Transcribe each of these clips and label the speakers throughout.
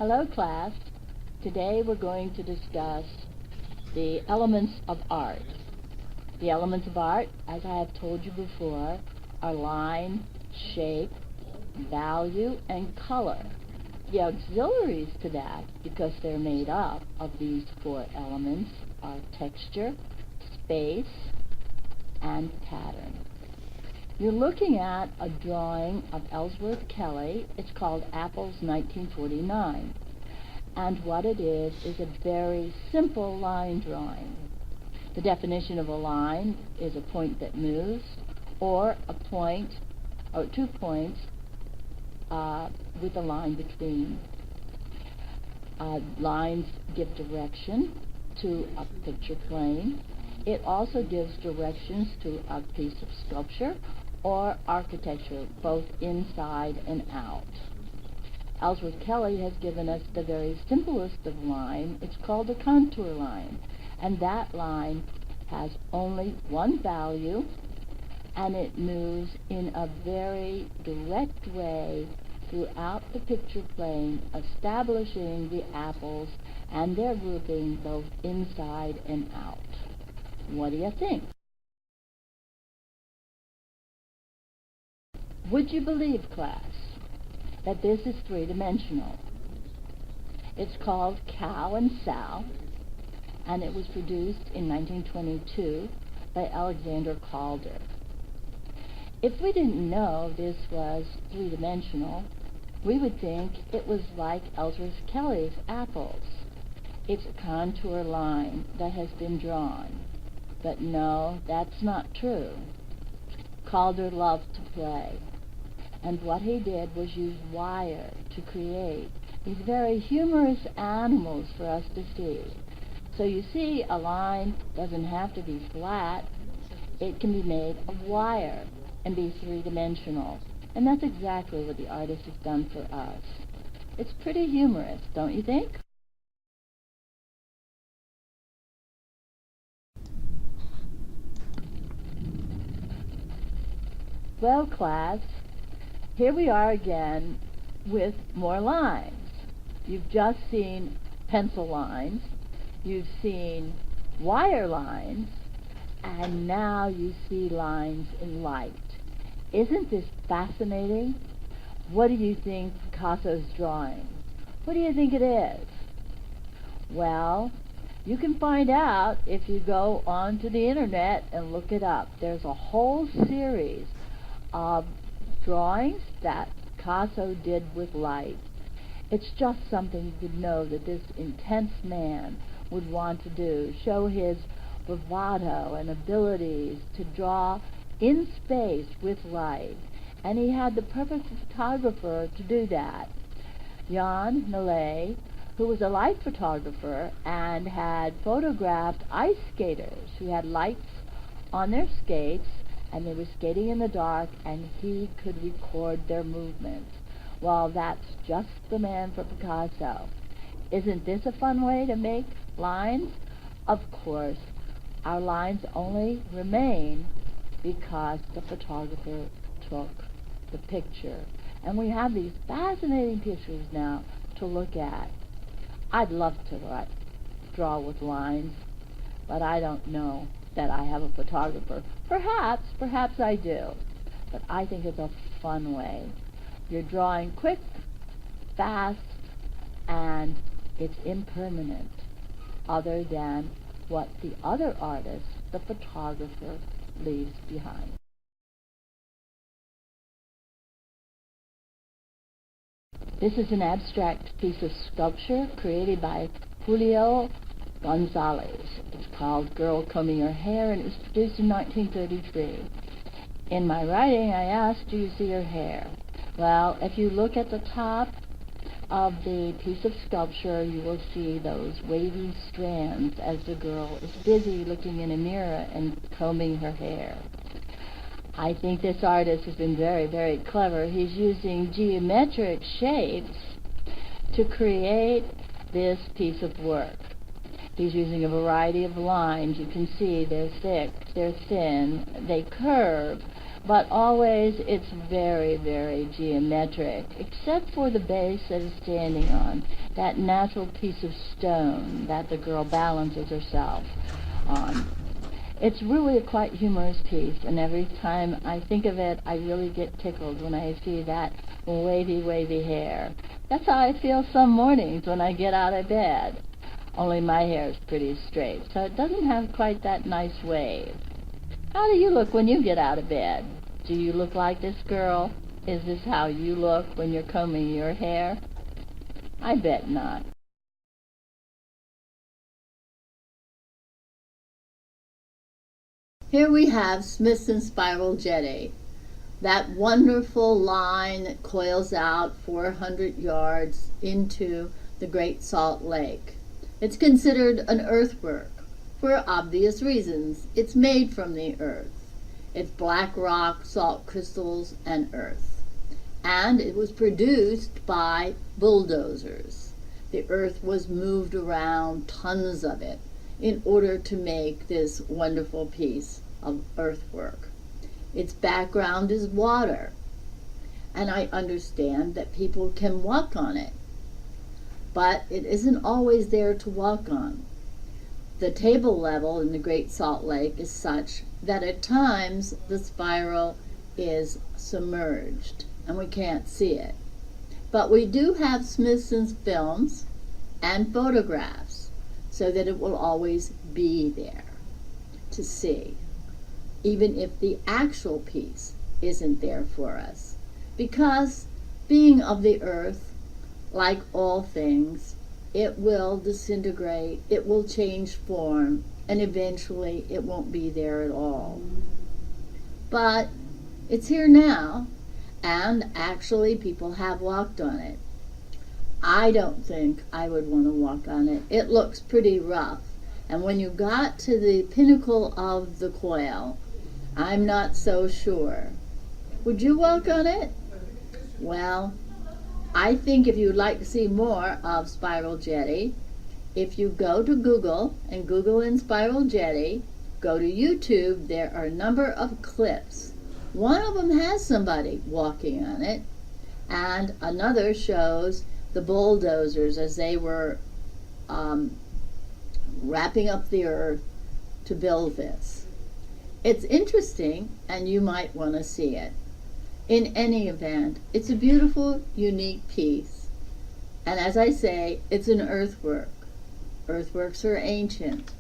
Speaker 1: Hello class. Today we're going to discuss the elements of art. The elements of art, as I have told you before, are line, shape, value, and color. The auxiliaries to that, because they're made up of these four elements, are texture, space, and pattern. You're looking at a drawing of Ellsworth Kelly. It's called Apples 1949. And what it is a very simple line drawing. The definition of a line is a point that moves, or a point, or 2 points with a line between. Lines give direction to a picture plane. It also gives directions to a piece of sculpture or architecture, both inside and out. Ellsworth Kelly has given us the very simplest of line. It's called a contour line, and that line has only one value, and it moves in a very direct way throughout the picture plane, establishing the apples and their grouping both inside and out. What do you think? Would you believe, class, that this is three-dimensional? It's called Cow and Sal, and it was produced in 1922 by Alexander Calder. If we didn't know this was three-dimensional, we would think it was like Ellsworth Kelly's apples. It's a contour line that has been drawn. But no, that's not true. Calder loved to play. And what he did was use wire to create these very humorous animals for us to see. So you see, a line doesn't have to be flat. It can be made of wire and be three-dimensional. And that's exactly what the artist has done for us. It's pretty humorous, don't you think? Well, class, here we are again with more lines. You've just seen pencil lines, you've seen wire lines, and now you see lines in light. Isn't this fascinating? What do you think Picasso's drawing? What do you think it is? Well, you can find out if you go onto the internet and look it up. There's a whole series of drawings that Picasso did with light. It's just something you could know that this intense man would want to do, show his bravado and abilities to draw in space with light. And he had the perfect photographer to do that. Jan Millet, who was a light photographer and had photographed ice skaters who had lights on their skates, and they were skating in the dark, and he could record their movements. Well, that's just the man for Picasso. Isn't this a fun way to make lines? Of course, our lines only remain because the photographer took the picture. And we have these fascinating pictures now to look at. I'd love to draw with lines, but I don't know that I have a photographer. Perhaps I do, but I think it's a fun way. You're drawing quick, fast, and it's impermanent, other than what the other artist, the photographer, leaves behind. This is an abstract piece of sculpture created by Julio Gonzalez. It's called Girl Combing Her Hair, and it was produced in 1933. In my writing, I asked, do you see her hair? Well, if you look at the top of the piece of sculpture, you will see those wavy strands as the girl is busy looking in a mirror and combing her hair. I think this artist has been very, very clever. He's using geometric shapes to create this piece of work. He's using a variety of lines. You can see they're thick, they're thin, they curve, but always it's very, very geometric, except for the base that it's standing on, that natural piece of stone that the girl balances herself on. It's really a quite humorous piece, and every time I think of it, I really get tickled when I see that wavy, wavy hair. That's how I feel some mornings when I get out of bed, only my hair is pretty straight, so it doesn't have quite that nice wave. How do you look when you get out of bed? Do you look like this girl? Is this how you look when you're combing your hair? I bet not. Here we have Smithson's Spiral Jetty, that wonderful line that coils out 400 yards into the Great Salt Lake. It's considered an earthwork for obvious reasons. It's made from the earth. It's black rock, salt crystals, and earth. And it was produced by bulldozers. The earth was moved around, tons of it, in order to make this wonderful piece of earthwork. Its background is water, and I understand that people can walk on it, but it isn't always there to walk on. The table level in the Great Salt Lake is such that at times the spiral is submerged and we can't see it. But we do have Smithson's films and photographs so that it will always be there to see, even if the actual piece isn't there for us. Because being of the earth, like all things, it will disintegrate, it will change form, and eventually it won't be there at all. But it's here now, and actually people have walked on it. I don't think I would want to walk on it. It looks pretty rough, and when you got to the pinnacle of the coil, I'm not so sure. Would you walk on it? Well, I think if you'd like to see more of Spiral Jetty, if you go to Google and Google in Spiral Jetty, go to YouTube, there are a number of clips. One of them has somebody walking on it, and another shows the bulldozers as they were wrapping up the earth to build this. It's interesting, and you might want to see it. In any event, it's a beautiful, unique piece. And as I say, it's an earthwork. Earthworks are ancient.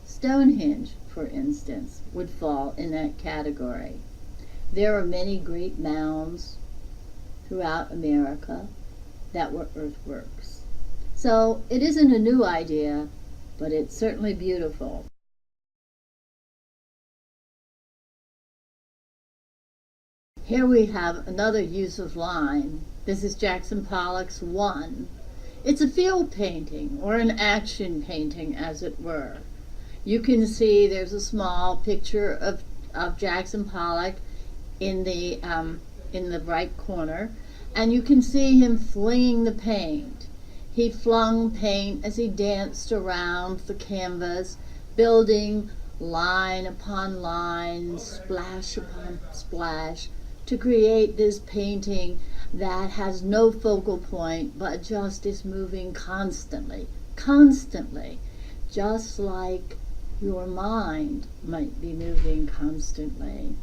Speaker 1: Stonehenge, for instance, would fall in that category. There are many great mounds throughout America that were earthworks. So it isn't a new idea, but it's certainly beautiful. Here we have another use of line. This is Jackson Pollock's One. It's a field painting, or an action painting, as it were. You can see there's a small picture of Jackson Pollock in the right corner, and you can see him flinging the paint. He flung paint as he danced around the canvas, building line upon line, splash upon splash, to create this painting that has no focal point but just is moving constantly, just like your mind might be moving constantly.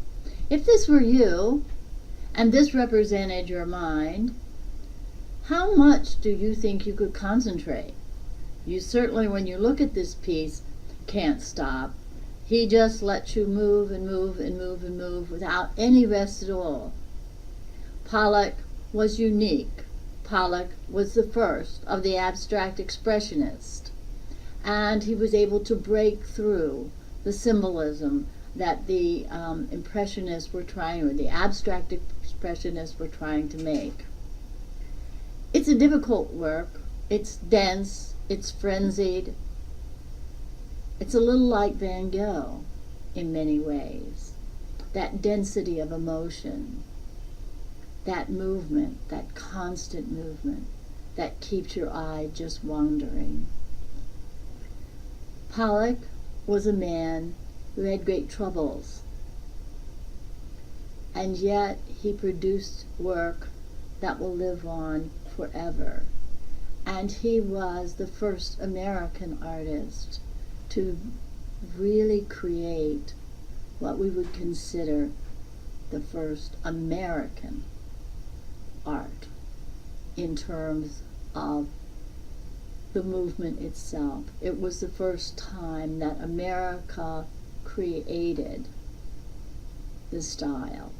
Speaker 1: If this were you, and this represented your mind, how much do you think you could concentrate? You certainly, when you look at this piece, can't stop. He just lets you move and move and move and move without any rest at all. Pollock was unique. Pollock was the first of the abstract expressionists, and he was able to break through the symbolism that the impressionists were trying, or the abstract expressionists were trying to make. It's a difficult work. It's dense. It's frenzied. It's a little like Van Gogh in many ways. That density of emotion, that movement, that constant movement that keeps your eye just wandering. Pollock was a man who had great troubles.
Speaker 2: and yet he produced work that will live on forever. And he was the first American artist to really create what we would consider the first American art in terms of the movement itself. It was the first time that America created the style.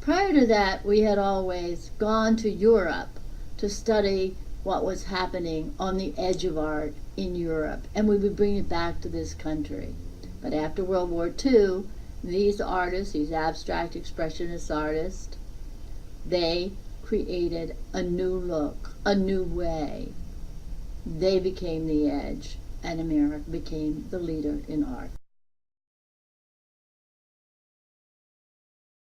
Speaker 2: Prior to that, we had always gone to Europe to study what was happening on the edge of art in Europe, and we would bring it back to this country. But after World War II, these artists, these abstract expressionist artists, they created a new look, a new way. They became the edge, and America became the leader in art.